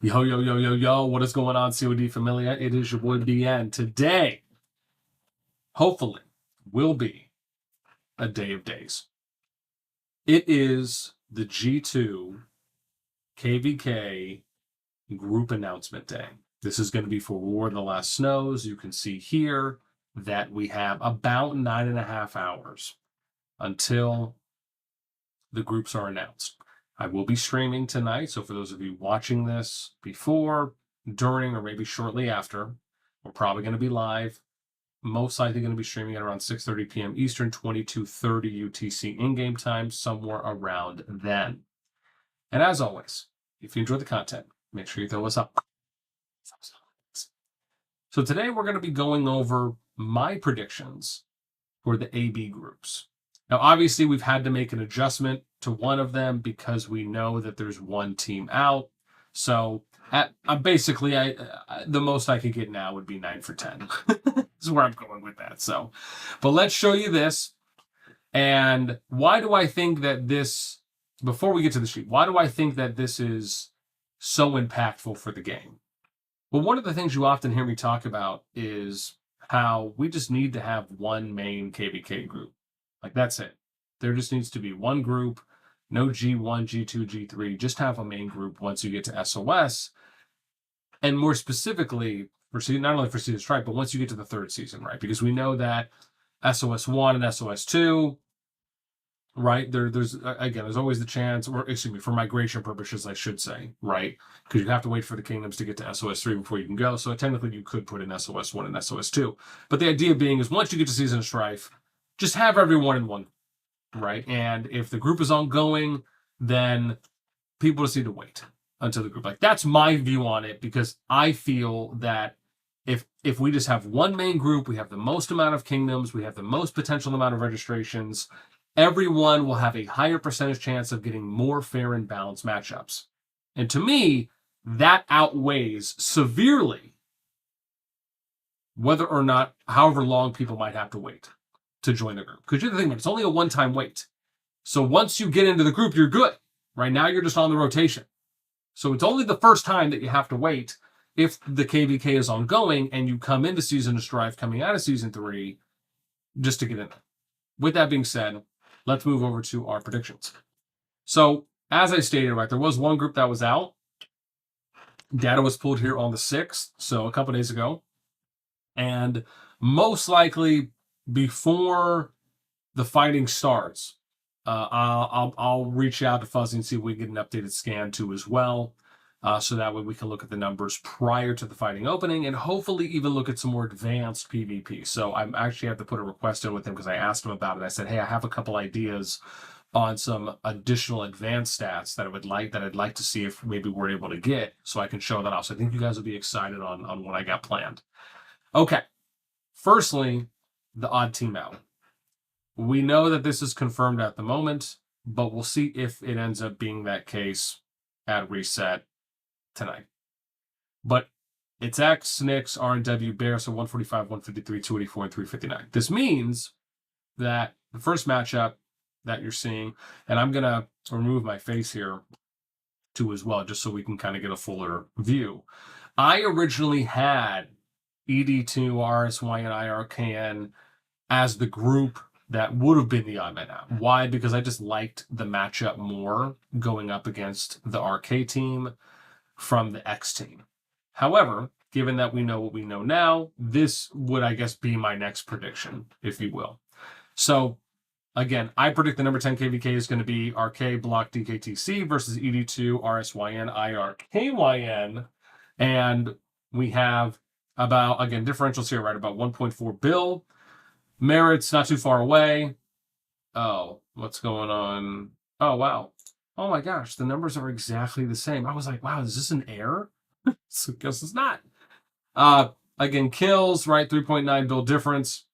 Yo, yo, yo, yo, yo, what is going on, CoD Familia? It is your boy BN. Today, hopefully, will be a day of days. It is the G2 KvK group announcement day. This is going to be for War of the Last Snows. You can see here that we have about 9.5 hours until the groups are announced. I will be streaming tonight, so for those of you watching this before, during, or maybe shortly after, we're probably going to be live. Most likely going to be streaming at around 6:30 p.m. Eastern, 22:30 UTC in-game time, somewhere around then. And as always, if you enjoy the content, make sure you throw us up. So today we're going to be going over my predictions for the AB groups. Now, obviously, we've had to make an adjustment to one of them because we know that there's one team out. So basically, the most I could get now would be 9 for 10. This is where I'm going with that. So, but let's show you this. And why do I think that this, before we get to the sheet, why do I think that this is so impactful for the game? Well, one of the things you often hear me talk about is how we just need to have one main KvK group. Like, that's it. There just needs to be one group, no G1, G2, G3. Just have a main group once you get to SOS. And more specifically, not only for Season Strike, but once you get to the third season, right? Because we know that SOS 1 and SOS 2, right? There's always the chance, or excuse me, for migration purposes, I should say, right? Because you have to wait for the kingdoms to get to SOS 3 before you can go. So technically, you could put in SOS 1 and SOS 2. But the idea being is once you get to Season of Strife, just have everyone in one, right? And if the group is ongoing, then people just need to wait until the group. Like, that's my view on it, because I feel that if we just have one main group, we have the most amount of kingdoms, we have the most potential amount of registrations, everyone will have a higher percentage chance of getting more fair and balanced matchups. And to me, that outweighs severely whether or not, however long people might have to wait to join the group. Because you're the thing, it's only a one-time wait. So once you get into the group, you're good. Right now, you're just on the rotation. So it's only the first time that you have to wait if the KvK is ongoing and you come into Season of Strife coming out of Season 3 just to get in there. With that being said, let's move over to our predictions. So as I stated, right, there was one group that was out. Data was pulled here on the 6th, so a couple days ago. And most likely before the fighting starts, I'll reach out to Fuzzy and see if we get an updated scan too as well. So that way we can look at the numbers prior to the fighting opening and hopefully even look at some more advanced PvP. So I'm actually have to put a request in with him because I asked him about it. I said, hey, I have a couple ideas on some additional advanced stats that I'd like to see if maybe we're able to get, so I can show that off. So I think you guys will be excited on what I got planned. Okay. Firstly, the odd team out. We know that this is confirmed at the moment, but we'll see if it ends up being that case at reset tonight. But it's X, Snicks, RNW, Bear, so 145, 153, 284, and 359. This means that the first matchup that you're seeing, and I'm going to remove my face here too as well, just so we can kind of get a fuller view. I originally had ED2, RSY, and IRKN as the group that would have been the odd man out. Why? Because I just liked the matchup more going up against the RK team from the X team. However, given that we know what we know now, this would, I guess, be my next prediction, if you will. So, again, I predict the number 10 KvK is going to be RK Block DKTC versus ED2, RSYN, IRKYN. And we have about, again, differentials here, right? About 1.4 bill. Merritt's not too far away. Oh, what's going on? Oh, wow. Oh my gosh, the numbers are exactly the same. I was like, wow, is this an error? So I guess it's not. Again, kills, right? 3.9 bill difference,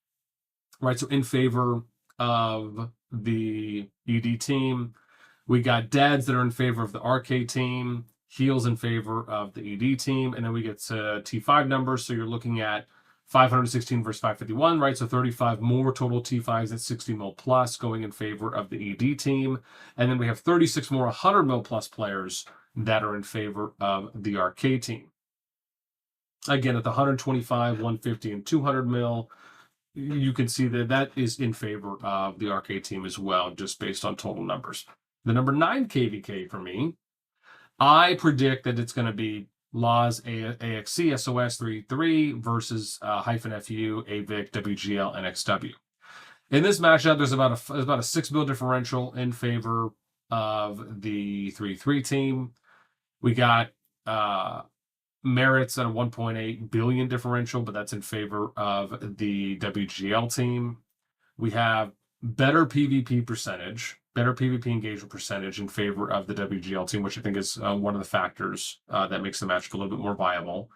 right? So in favor of the ED team. We got deads that are in favor of the RK team, heals in favor of the ED team, and then we get to T5 numbers. So you're looking at 516 versus 551, right? So 35 more total T5s at 60 mil plus going in favor of the ED team. And then we have 36 more 100 mil plus players that are in favor of the arcade team. Again, at the 125, 150, and 200 mil, you can see that that is in favor of the arcade team as well, just based on total numbers. The number 9 KvK for me, I predict that it's going to be Laws, AXC, SOS 33 versus -FU, AVIC, WGL, NXW. In this matchup, there's about a 6 mil differential in favor of the 3-3 team. We got Merits at a 1.8 billion differential, but that's in favor of the WGL team. We have better PvP percentage, better PvP engagement percentage in favor of the WGL team, which I think is one of the factors that makes the matchup a little bit more viable.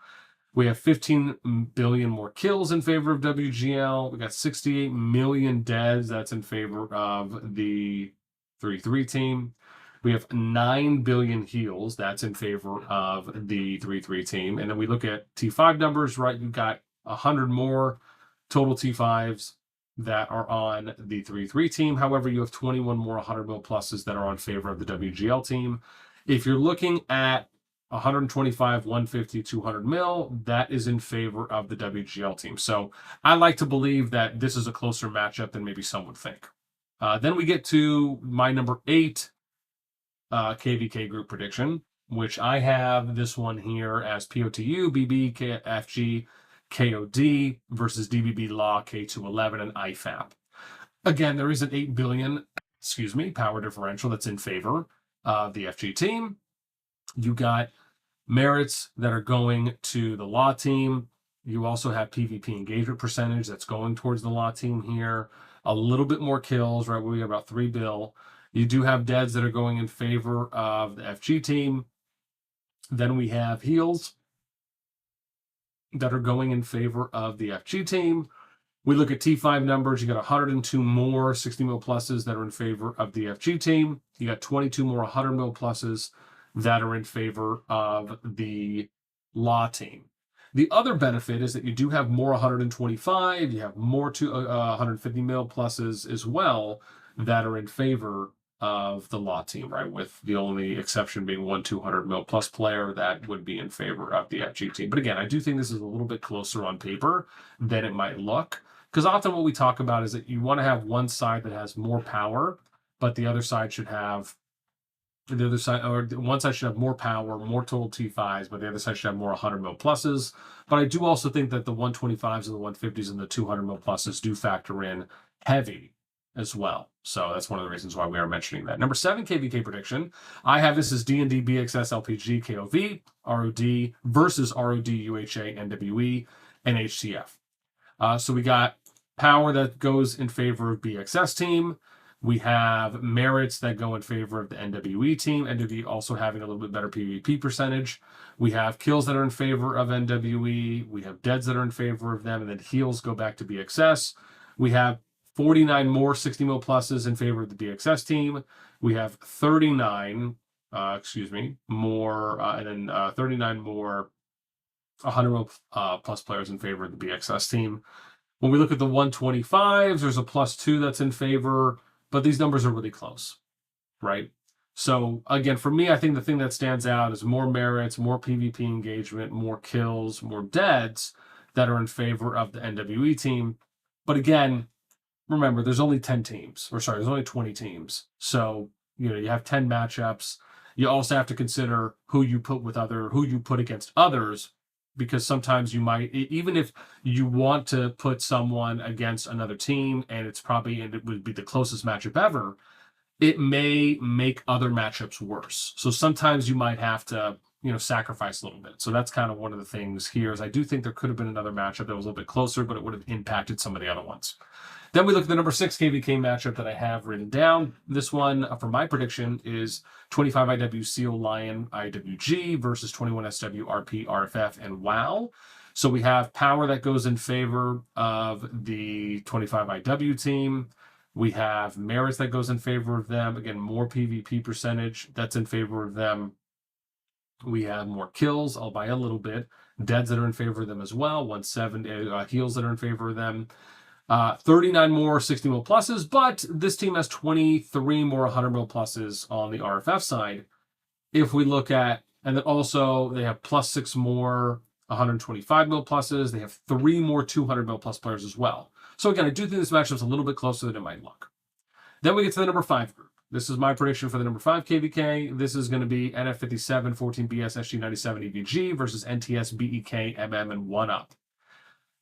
We have 15 billion more kills in favor of WGL. We got 68 million deads. That's in favor of the 3-3 team. We have 9 billion heals. That's in favor of the 3-3 team. And then we look at T5 numbers, right? You've got 100 more total T5s that are on the 3-3 team. However, you have 21 more 100 mil pluses that are on favor of the WGL team. If you're looking at 125, 150, 200 mil, that is in favor of the WGL team. So I like to believe that this is a closer matchup than maybe some would think. Then we get to my number 8 KvK group prediction, which I have this one here as POTU, BB, FG, KOD versus DBB Law, K211, and IFAP. Again, there is an 8 billion, power differential that's in favor of the FG team. You got merits that are going to the Law team. You also have PvP engagement percentage that's going towards the Law team here. A little bit more kills, right? We got about 3 bill. You do have deads that are going in favor of the FG team. Then we have heals that are going in favor of the FG team. We look at T5 numbers. You got 102 more 60 mil pluses that are in favor of the FG team. You got 22 more 100 mil pluses that are in favor of the Law team. The other benefit is that you do have more 125. You have more 150 mil pluses as well that are in favor of the Law team, right? With the only exception being one 200 mil plus player that would be in favor of the FG team. But again, I do think this is a little bit closer on paper than it might look, because often what we talk about is that you want to have one side that has more power, but the other side should have one side should have more power, more total T5s, but the other side should have more 100 mil pluses. But I do also think that the 125s and the 150s and the 200 mil pluses do factor in heavy as well. So that's one of the reasons why we are mentioning that. Number 7 KvK prediction. I have this as D&D, BXS, LPG, KOV, ROD versus ROD, UHA, NWE, and HTF. So we got power that goes in favor of BXS team. We have merits that go in favor of the NWE team. NWE also having a little bit better PvP percentage. We have kills that are in favor of NWE. We have deads that are in favor of them. And then heals go back to BXS. We have 49 more 60 mil pluses in favor of the BXS team. We have 39, more, and then 39 more 100 mil plus players in favor of the BXS team. When we look at the 125s, there's a +2 that's in favor, but these numbers are really close, right? So again, for me, I think the thing that stands out is more merits, more PvP engagement, more kills, more deads that are in favor of the NWE team. But again, remember, there's only 10 teams, there's only 20 teams. So, you have 10 matchups. You also have to consider who you put against others, because sometimes you might, even if you want to put someone against another team and it would be the closest matchup ever, it may make other matchups worse. So sometimes you might have to, sacrifice a little bit. So that's kind of one of the things here is I do think there could have been another matchup that was a little bit closer, but it would have impacted some of the other ones. Then we look at the number 6 KvK matchup that I have written down. This one, for my prediction, is 25 IW Seal Lion IWG versus 21 SW RP RFF and WoW. So we have power that goes in favor of the 25 IW team. We have merits that goes in favor of them. Again, more PvP percentage that's in favor of them. We have more kills, all by a little bit. Deads that are in favor of them as well. 170 heals that are in favor of them. 39 more 60 mil pluses, but this team has 23 more 100 mil pluses on the RFF side. if we look at, and then also they have plus 6 more 125 mil pluses. They have 3 more 200 mil plus players as well. So again, I do think this matchup's a little bit closer than it might look. Then we get to the number 5 group. This is my prediction for the number 5 KvK. This is going to be NF57, 14BS, SG97, EVG versus NTS, BEK, MM, and 1UP.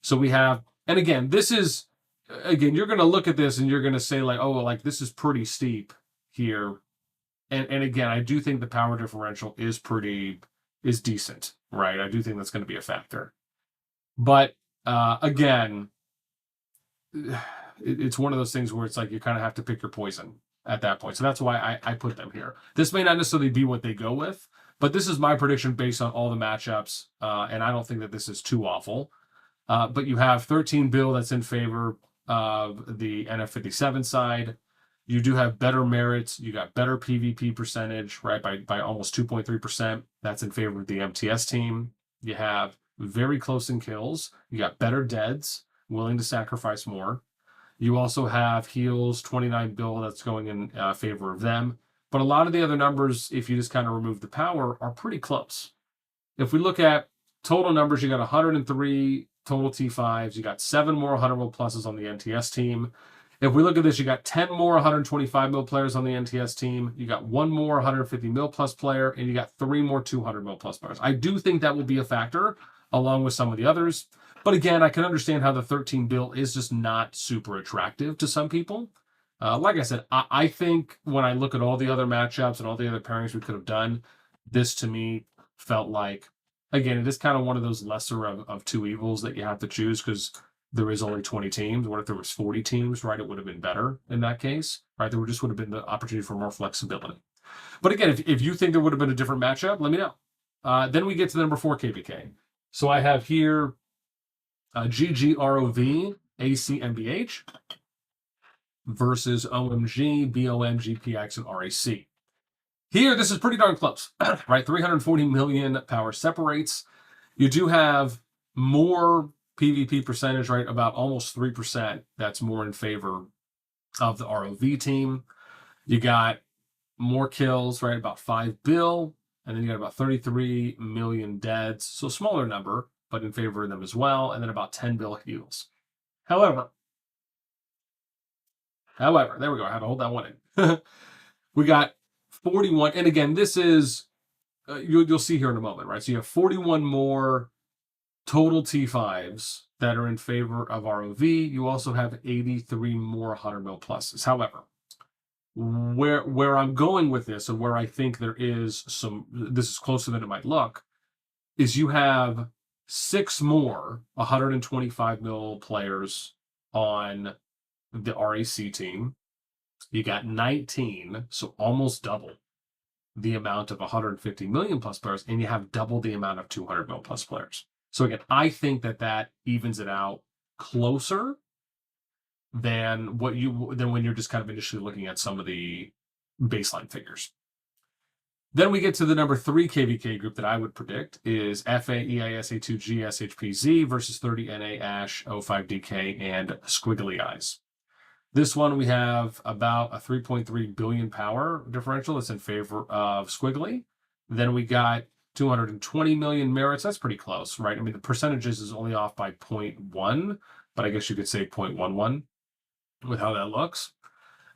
So we have, and again, this is, again, you're going to look at this and you're going to say like, oh, well, like this is pretty steep here. And again, I do think the power differential is decent, right? I do think that's going to be a factor. But again, it's one of those things where it's like you kind of have to pick your poison at that point. So that's why I put them here. This may not necessarily be what they go with, but this is my prediction based on all the matchups, and I don't think that this is too awful. But you have 13 Bill that's in favor of the NF57 side. You do have better merits. You got better PvP percentage, right, by almost 2.3%. That's in favor of the MTS team. You have very close in kills. You got better deads, willing to sacrifice more. You also have heals, 29 Bill that's going in favor of them. But a lot of the other numbers, if you just kind of remove the power, are pretty close. If we look at total numbers, you got 103 total T5s. You got 7 more 100 mil pluses on the NTS team. If we look at this, you got 10 more 125 mil players on the NTS team. You got 1 more 150 mil plus player, and you got 3 more 200 mil plus players. I do think that will be a factor along with some of the others. But again, I can understand how the 13 Bill is just not super attractive to some people. Like I said, I think when I look at all the other matchups and all the other pairings we could have done, this to me felt like, again, it is kind of one of those lesser of two evils that you have to choose because there is only 20 teams. What if there was 40 teams, right? It would have been better in that case, right? There just would have been the opportunity for more flexibility. But again, if you think there would have been a different matchup, let me know. Then we get to the number 4 KvK. So I have here GGROV ACMBH versus OMG, BOM, GPX, and RAC. Here, this is pretty darn close, right? 340 million power separates. You do have more PvP percentage, right? About almost 3%. That's more in favor of the ROV team. You got more kills, right? About 5 Bill. And then you got about 33 million deads. So smaller number, but in favor of them as well. And then about 10 Bill heals. However, there we go. I had to hold that one in. We got 41. And again, this is, you'll see here in a moment, right? So you have 41 more total T5s that are in favor of ROV. You also have 83 more 100 mil pluses. However, where I'm going with this and where I think there is this is closer than it might look, is you have 6 more 125 mil players on the RAC team. You got 19, so almost double the amount of 150 million plus players, and you have double the amount of 200 mil plus players. So again, I think that evens it out closer than when you're just kind of initially looking at some of the baseline figures. Then we get to the number 3 KvK group that I would predict is FA, EIS, A2G, SHPZ versus 30 NA, ASH, O5DK, and Squiggly Eyes. This one, we have about a 3.3 billion power differential that's in favor of Squiggly. Then we got 220 million merits. That's pretty close, right? I mean, the percentages is only off by 0.1, but I guess you could say 0.11 with how that looks.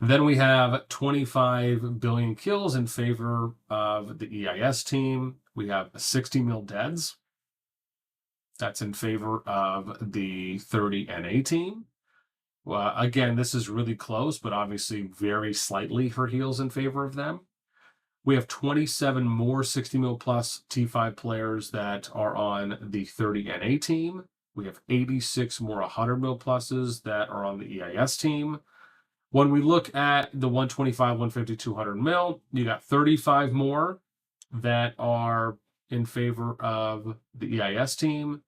Then we have 25 billion kills in favor of the EIS team. We have 60 mil deads. That's in favor of the 30 NA team. Well, again, this is really close, but obviously very slightly for heals in favor of them. We have 27 more 60 mil plus T5 players that are on the 30 NA team. We have 86 more 100 mil pluses that are on the EIS team. When we look at the 125, 150, 200 mil, you got 35 more that are in favor of the EIS team.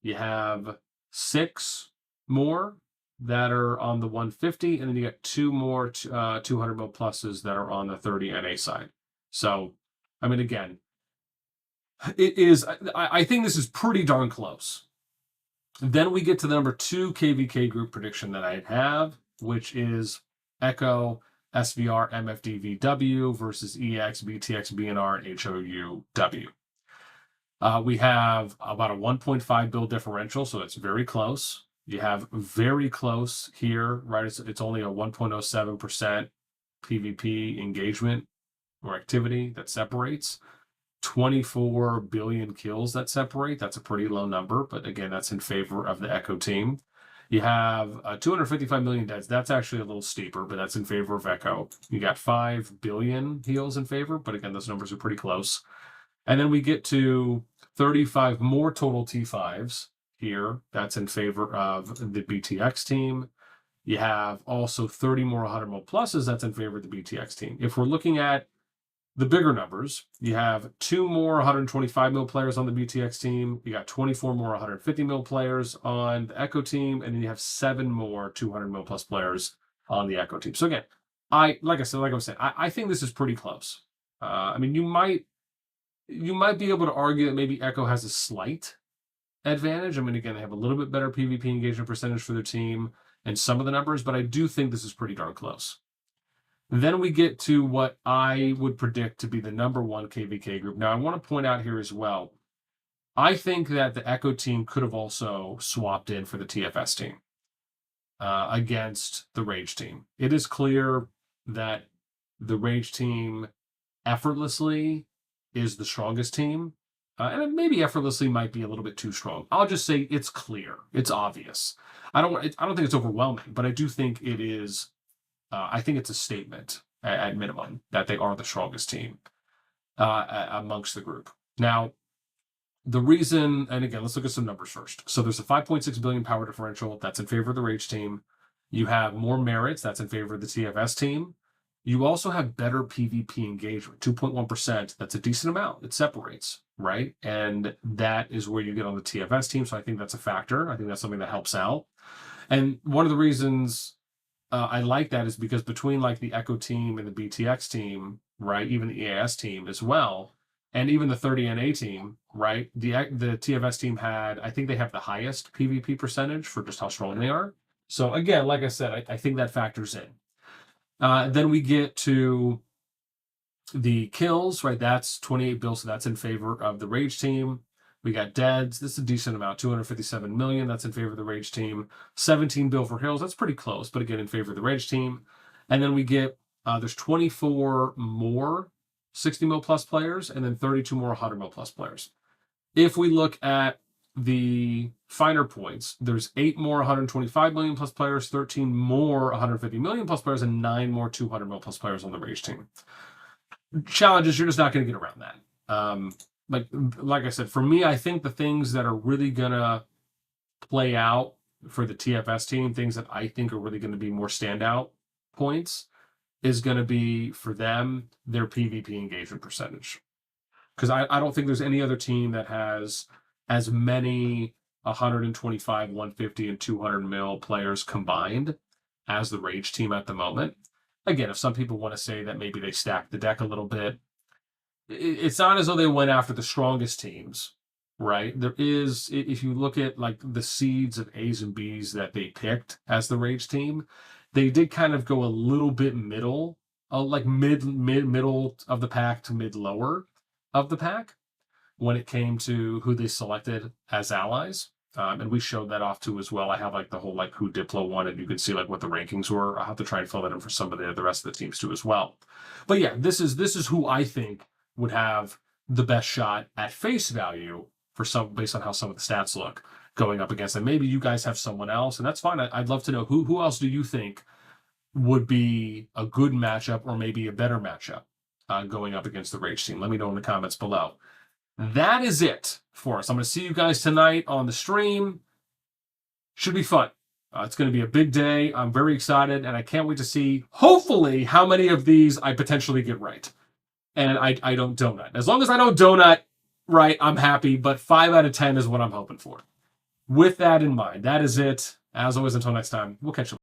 You have 6 more that are on the 150, and then you got 2 more 200 mil pluses that are on the 30 NA side. So, I mean, again, it is, I think this is pretty darn close. Then we get to the number 2 KvK group prediction that I have, which is Echo, SVR, MFDVW versus EX, BTX, BNR, and HOUW. We have about a 1.5 bill differential, so it's very close. You have very close here, right? It's only a 1.07% PvP engagement or activity that separates. 24 billion kills that separate. That's a pretty low number, but again, that's in favor of the Echo team. You have 255 million deads. That's actually a little steeper, but that's in favor of Echo. You got 5 billion heals in favor, but again, those numbers are pretty close. And then we get to 35 more total T5s here. That's in favor of the BTX team. You have also 30 more 100 mil pluses. That's in favor of the BTX team. If we're looking at the bigger numbers, you have 2 more 125 mil players on the BTX team. You got 24 more 150 mil players on the Echo team, and then you have 7 more 200 mil plus players on the Echo team. So again, like I was saying, I think this is pretty close. I mean, you might be able to argue that maybe Echo has a slight advantage. I mean, again, they have a little bit better PvP engagement percentage for their team and some of the numbers, but I do think this is pretty darn close. Then we get to what I would predict to be the #1 KvK group. Now, I want to point out here as well, I think that the Echo team could have also swapped in for the TFS team against the Rage team. It is clear that the Rage team effortlessly is the strongest team. And maybe effortlessly might be a little bit too strong. I'll just say it's clear. It's obvious. I don't think it's overwhelming, but I do think it is. I think it's a statement at minimum that they are the strongest team amongst the group. Now, the reason, and again, let's look at some numbers first. So there's a 5.6 billion power differential. That's in favor of the Rage team. You have more merits. That's in favor of the TFS team. You also have better PvP engagement, 2.1%. That's a decent amount. It separates, right? And that is where you get on the TFS team. So I think that's a factor. I think that's something that helps out. And one of the reasons I like that is because between like the Echo team and the BTX team, right, even the EAS team as well, and even the 30 NA team, right, the TFS team had, I think they have the highest PvP percentage for just how strong they are. So again, like I said, I think that factors in. Then we get to the kills, right? That's 28 bills, so that's in favor of the Rage team. We got deads. This is a decent amount, 257 million. That's in favor of the Rage team. 17 bill for hills. That's pretty close, but again, in favor of the Rage team. And then we get, there's 24 more 60 mil plus players, and then 32 more 100 mil plus players. If we look at the finer points, there's 8 more 125 million plus players, 13 more 150 million plus players, and 9 more 200 mil plus players on the Rage team. Challenges, you're just not going to get around that. Like I said, for me, I think the things that are really going to play out for the TFS team, things that I think are really going to be more standout points, is going to be, for them, their PvP engagement percentage. Because I don't think there's any other team that has as many 125, 150, and 200 mil players combined as the Rage team at the moment. Again, if some people want to say that maybe they stacked the deck a little bit, it's not as though they went after the strongest teams, right? There is, if you look at like the seeds of A's and B's that they picked as the Rage team, they did kind of go a little bit middle, like middle of the pack to mid-lower of the pack when it came to who they selected as allies. And we showed that off too as well. I have like the whole like who Diplo won, and you can see like what the rankings were. I'll have to try and fill that in for some of the rest of the teams too as well. But yeah, this is who I think would have the best shot at face value for some, based on how some of the stats look going up against them. Maybe you guys have someone else, and that's fine. I'd love to know who else do you think would be a good matchup, or maybe a better matchup going up against the Rage team. Let me know in the comments below. That is it for us. I'm going to see you guys tonight on the stream. Should be fun. It's going to be a big day. I'm very excited, and I can't wait to see, hopefully, how many of these I potentially get right. And I don't donut. As long as I don't donut right, I'm happy, but 5 out of 10 is what I'm hoping for. With that in mind, that is it. As always, until next time, we'll catch you later.